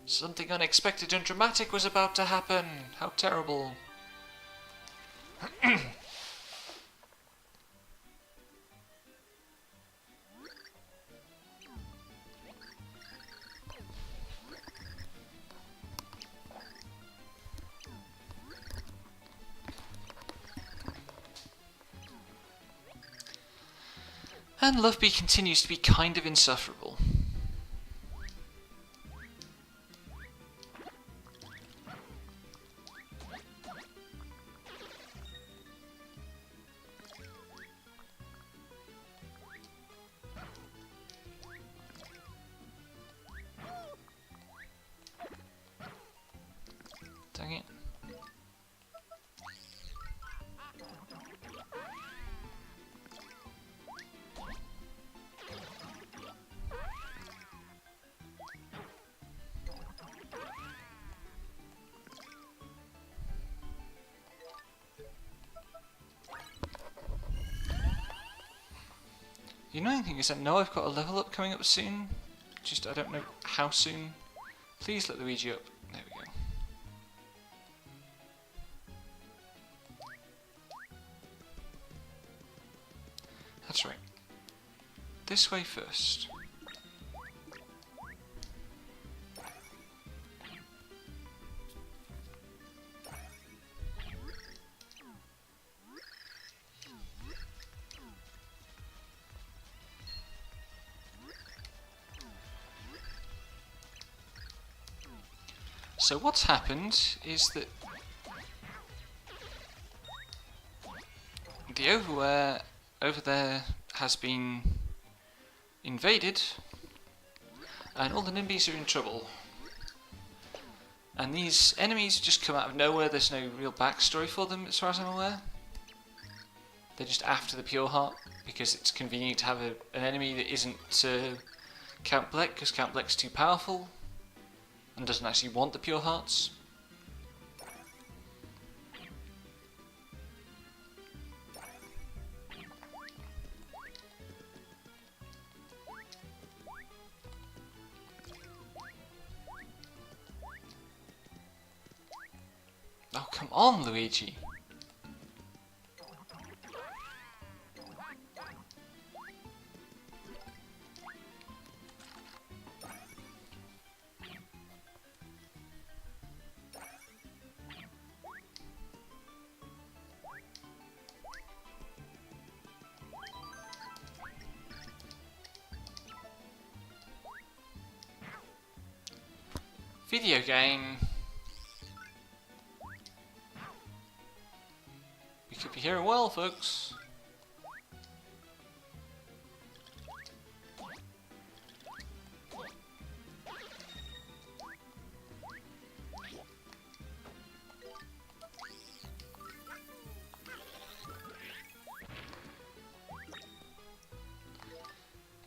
Something unexpected and dramatic was about to happen. How terrible. And Loveby continues to be kind of insufferable. Dang it. The annoying thing is I know I've got a level up coming up soon, just I don't know how soon. Please let Luigi up. There we go. That's right. This way first. So what's happened is that the overware over there has been invaded and all the NIMBYs are in trouble. And these enemies just come out of nowhere, there's no real backstory for them as far as I'm aware. They're just after the Pure Heart because it's convenient to have an enemy that isn't Count Bleck, because Count Bleck's too powerful and doesn't actually want the Pure Hearts. Oh, come on, Luigi. Video game. We could be hearing well, folks.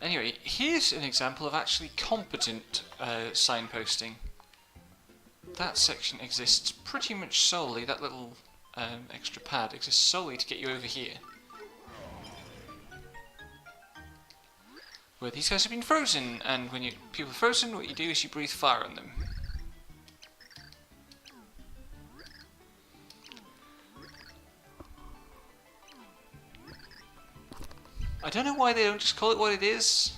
Anyway, here's an example of actually competent signposting. That section exists pretty much solely, that little extra pad exists solely to get you over here. Where these guys have been frozen, and when people are frozen, what you do is you breathe fire on them. I don't know why they don't just call it what it is.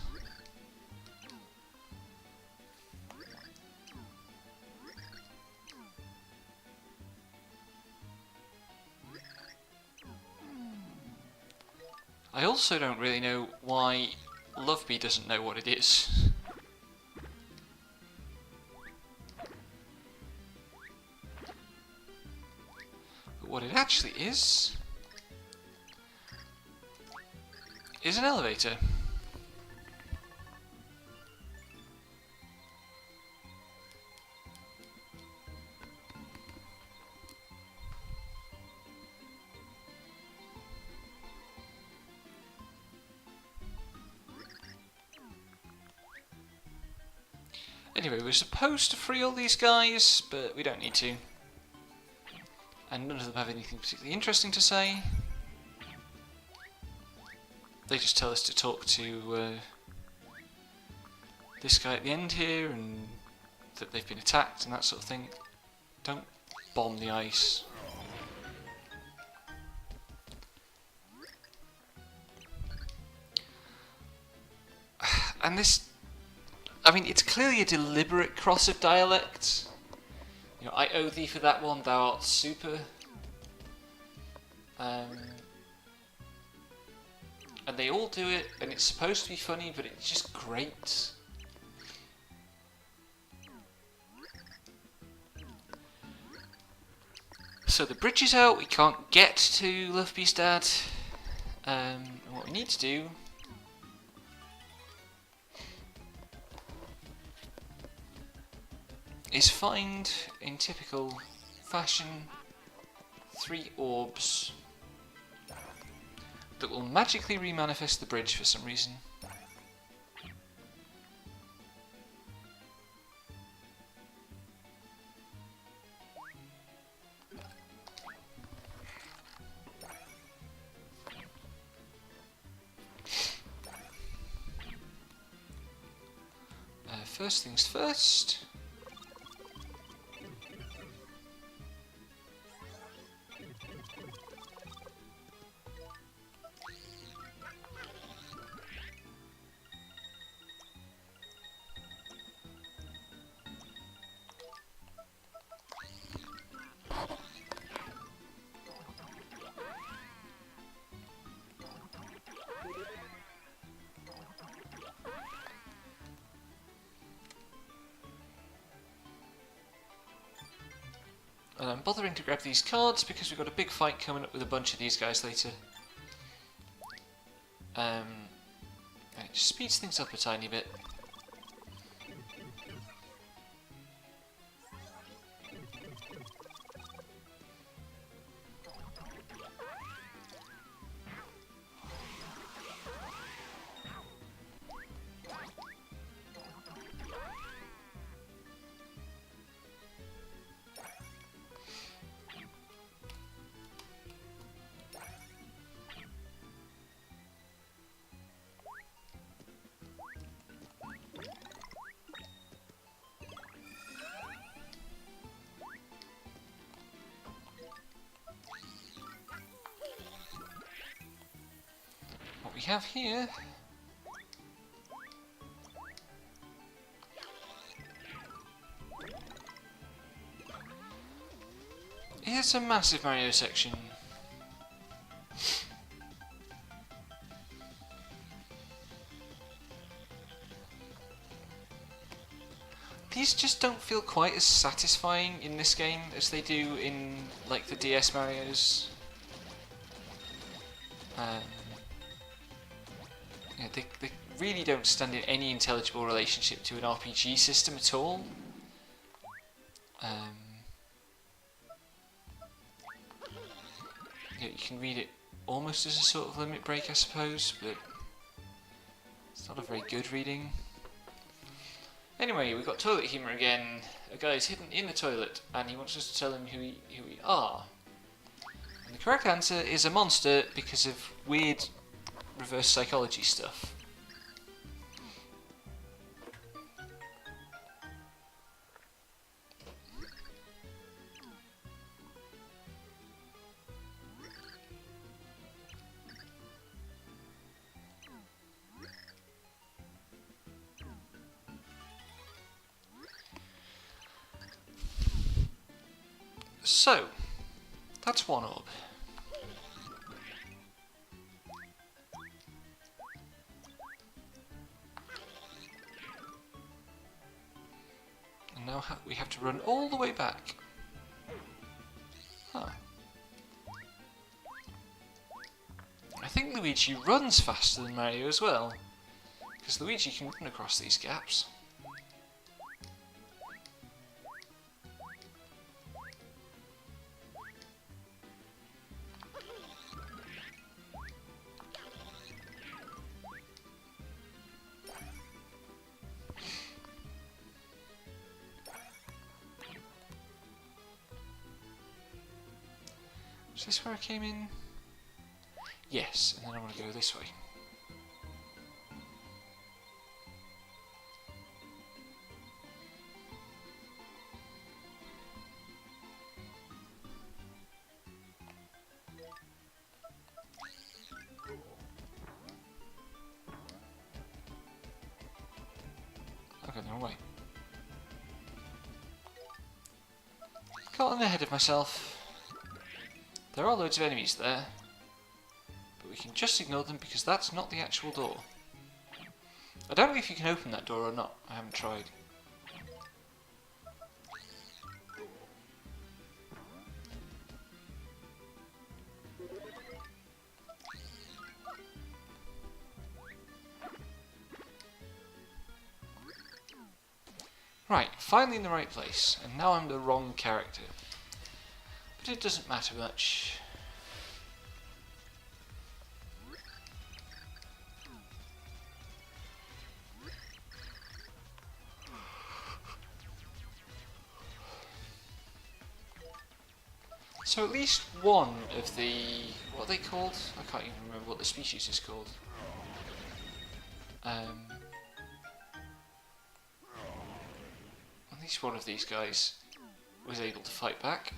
I also don't really know why Loveby doesn't know what it is. But what it actually is an elevator. Anyway, we're supposed to free all these guys, but we don't need to. and none of them have anything particularly interesting to say. They just tell us to talk to this guy at the end here, and that they've been attacked and that sort of thing. Don't bomb the ice. And this, I mean, it's clearly a deliberate cross of dialects. You know, I owe thee for that one, thou art super. And they all do it, and it's supposed to be funny, but it's just great. So the bridge is out, we can't get to Luffy's dad. And what we need to do is find, in typical fashion, 3 orbs that will magically remanifest the bridge for some reason. First things first. And I'm bothering to grab these cards because we've got a big fight coming up with a bunch of these guys later. And it just speeds things up a tiny bit. What we have here is a massive Mario section. These just don't feel quite as satisfying in this game as they do in, like, the DS Marios. Yeah, they really don't stand in any intelligible relationship to an RPG system at all. Yeah, you can read it almost as a sort of limit break, I suppose, but it's not a very good reading. Anyway, we've got Toilet Humor again. A guy is hidden in the toilet, and he wants us to tell him who we are. And the correct answer is a monster because of weird reverse psychology stuff. So, that's one orb. And now we have to run all the way back. Huh. I think Luigi runs faster than Mario as well, because Luigi can run across these gaps. Is this where I came in? Yes, and then I want to go this way. Okay, the wrong way. Got ahead of myself. There are loads of enemies there, but we can just ignore them because that's not the actual door. I don't know if you can open that door or not. I haven't tried. Right, finally in the right place, and now I'm the wrong character. But it doesn't matter much. So at least one of the... what are they called? I can't even remember what the species is called. At least one of these guys was able to fight back.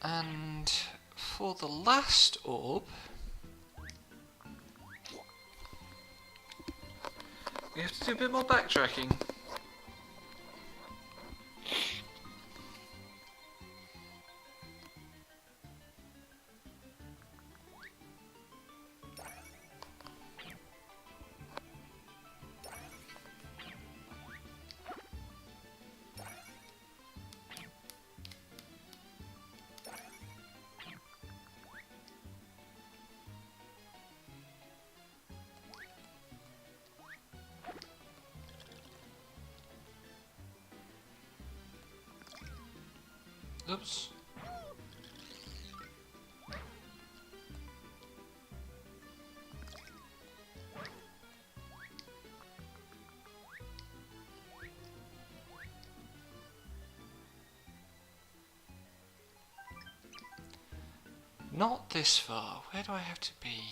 And for the last orb, we have to do a bit more backtracking. Oops. Not this far. Where do I have to be?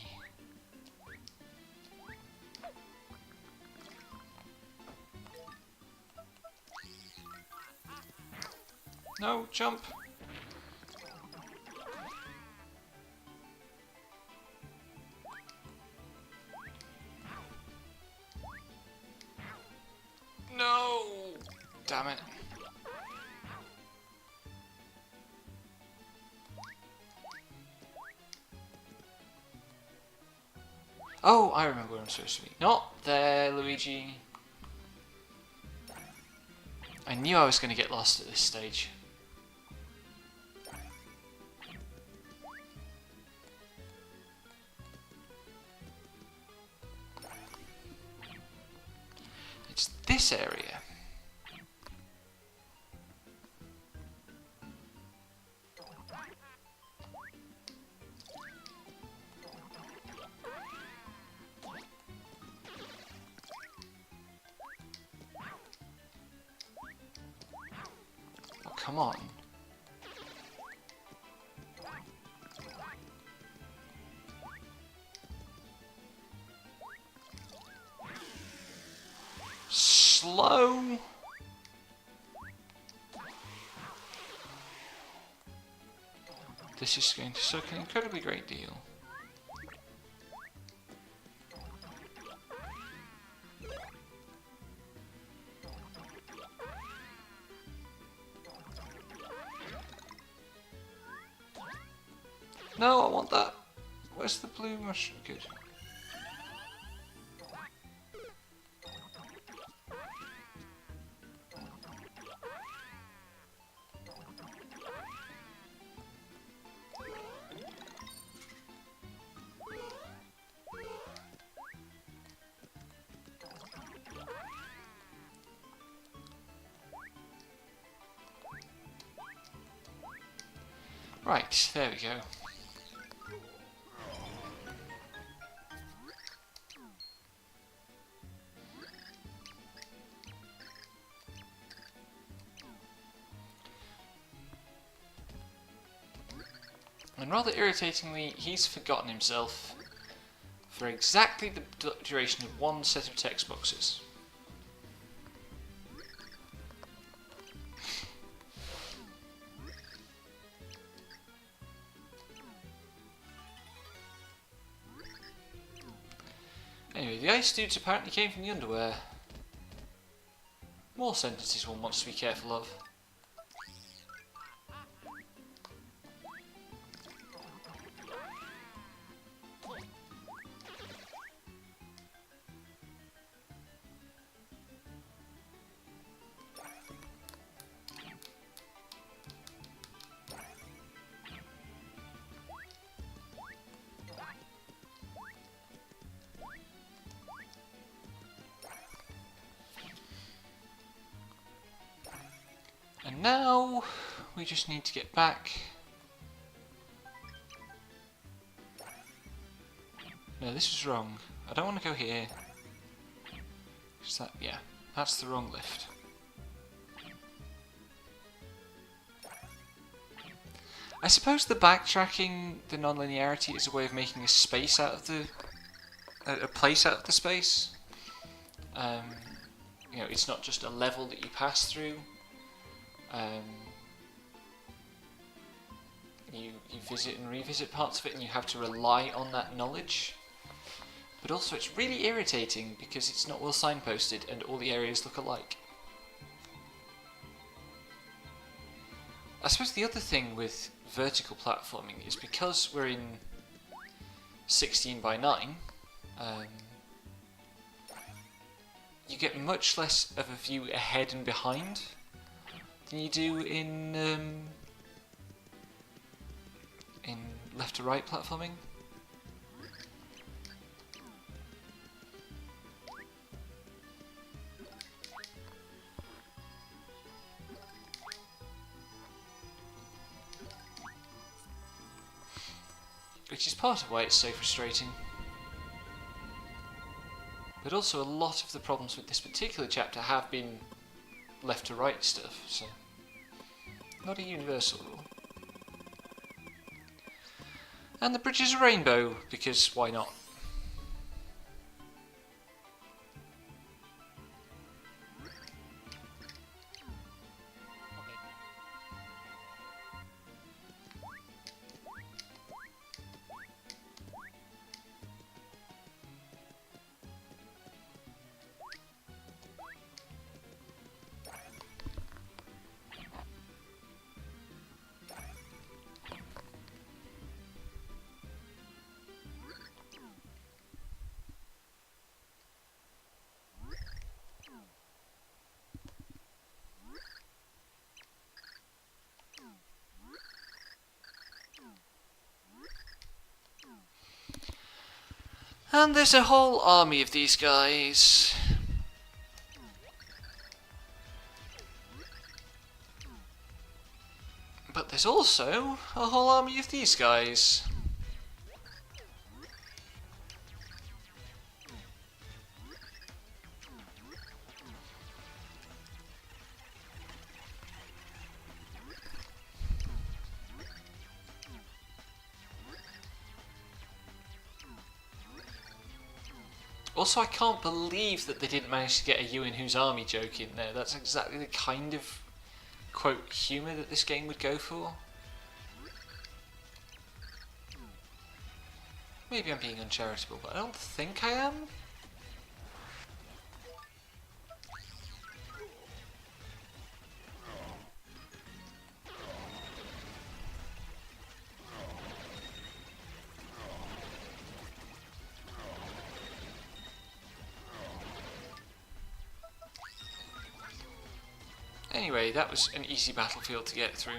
No, jump. No! Damn it. Oh, I remember where I'm supposed to be. Not there, Luigi. I knew I was going to get lost at this stage. It's this area. Oh, come on. Slow. This is going to suck an incredibly great deal. No, I want that. Where's the blue mushroom? Good. Right, there we go. And rather irritatingly, he's forgotten himself for exactly the duration of one set of text boxes. Anyway, the ice dudes apparently came from the underwear. More sentences one wants to be careful of. And now we just need to get back. No, this is wrong. I don't want to go here. Is that, yeah, that's the wrong lift. I suppose the backtracking, the non-linearity, is a way of making a space out of the a place out of the space. You know, it's not just a level that you pass through. You visit and revisit parts of it, and you have to rely on that knowledge. But also, it's really irritating because it's not well signposted, and all the areas look alike. I suppose the other thing with vertical platforming is because we're in 16 by 9, you get much less of a view ahead and behind than you do in left to right platforming. Which is part of why it's so frustrating. But also a lot of the problems with this particular chapter have been left to right stuff, so not a universal rule. And the bridge is a rainbow, because why not? And there's a whole army of these guys. But there's also a whole army of these guys. Also, I can't believe that they didn't manage to get a You and Whose Army joke in there. That's exactly the kind of, quote, humour that this game would go for. Maybe I'm being uncharitable, but I don't think I am. Anyway, that was an easy battlefield to get through.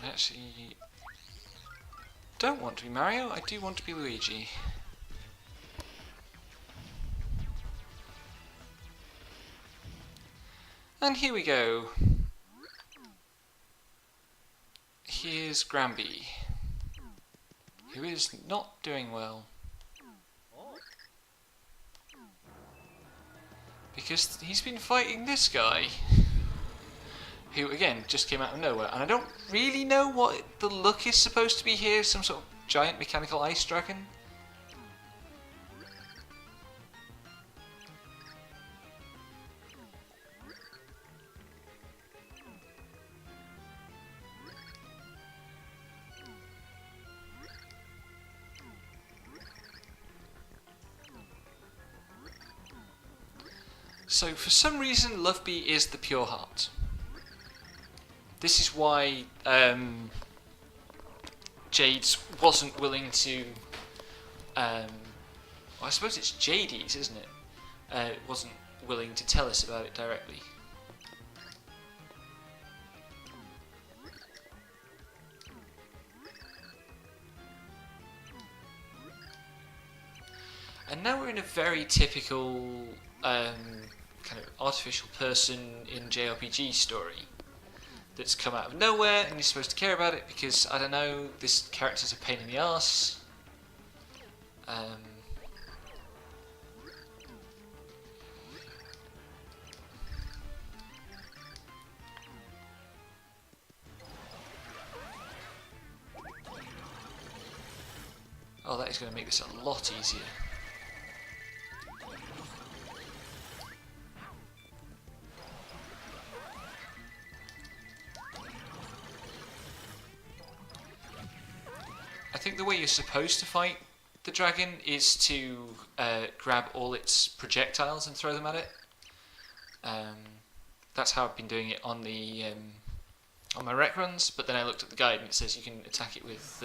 I actually don't want to be Mario, I do want to be Luigi. And here we go. Here's Granby, who is not doing well. Because he's been fighting this guy, who again just came out of nowhere, and I don't really know what the look is supposed to be here, some sort of giant mechanical ice dragon. So for some reason Loveby is the pure heart. This is why Jades wasn't willing to well, I suppose it's Jades, isn't it? Wasn't willing to tell us about it directly. And now we're in a very typical kind of artificial person in JRPG story that's come out of nowhere and you're supposed to care about it because, I don't know, this character's a pain in the arse. Oh, that is going to make this a lot easier. I think the way you're supposed to fight the dragon is to grab all its projectiles and throw them at it. That's how I've been doing it on the on my rec runs, but then I looked at the guide and it says you can attack it with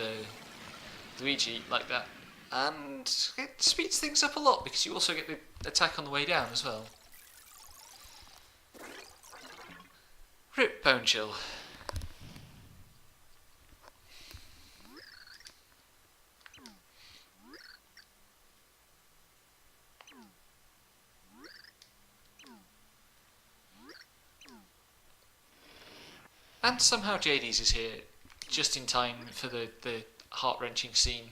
Luigi like that, and it speeds things up a lot because you also get the attack on the way down as well. Rip Bone Chill. And somehow Jades is here just in time for the heart-wrenching scene.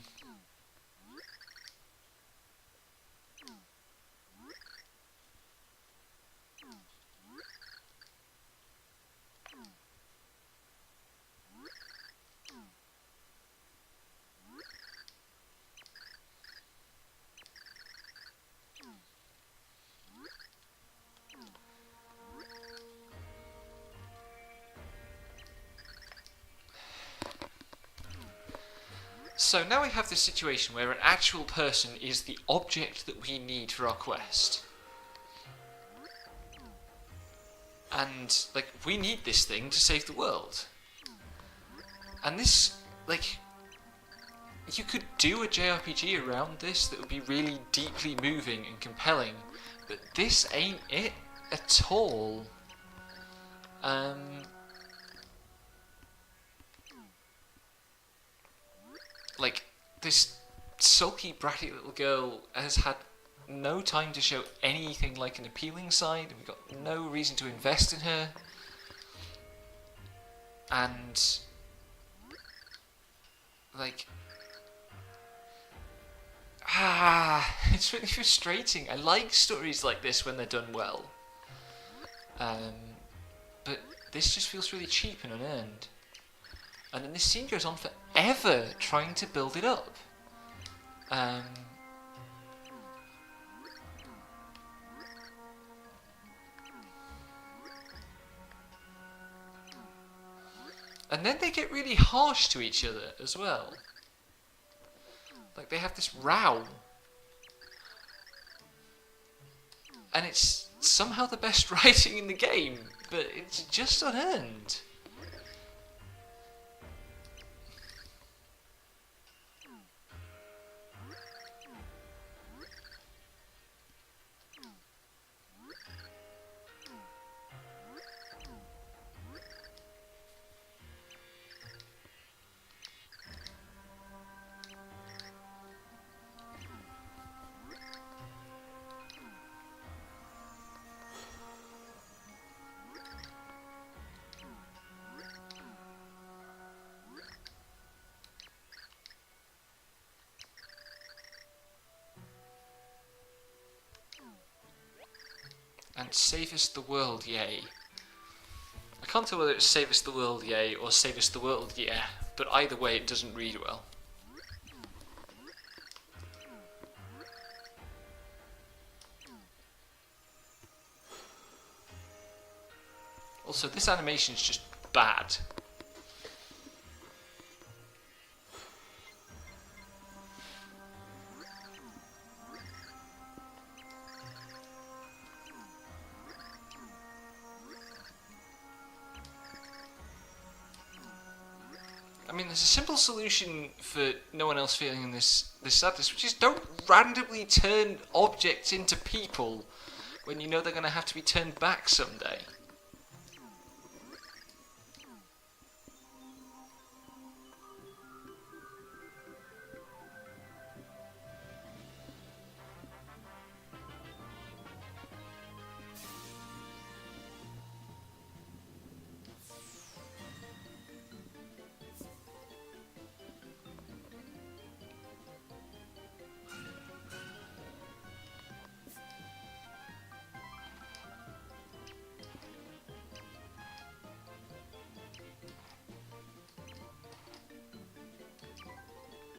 So now we have this situation where an actual person is the object that we need for our quest. And, like, we need this thing to save the world. And this, like, you could do a JRPG around this that would be really deeply moving and compelling, but this ain't it at all. Like, this sulky, bratty little girl has had no time to show anything like an appealing side. We've got no reason to invest in her. And, like, it's really frustrating. I like stories like this when they're done well. But this just feels really cheap and unearned. And then this scene goes on forever trying to build it up. And then they get really harsh to each other as well. Like, they have this row. And it's somehow the best writing in the game, but it's just unearned. and Save Us the World, yay. I can't tell whether it's Save Us the World, yay, or Save Us the World, yeah, but either way it doesn't read well. Also, this animation is just bad. I mean, there's a simple solution for no one else feeling this sadness, which is don't randomly turn objects into people when you know they're going to have to be turned back someday.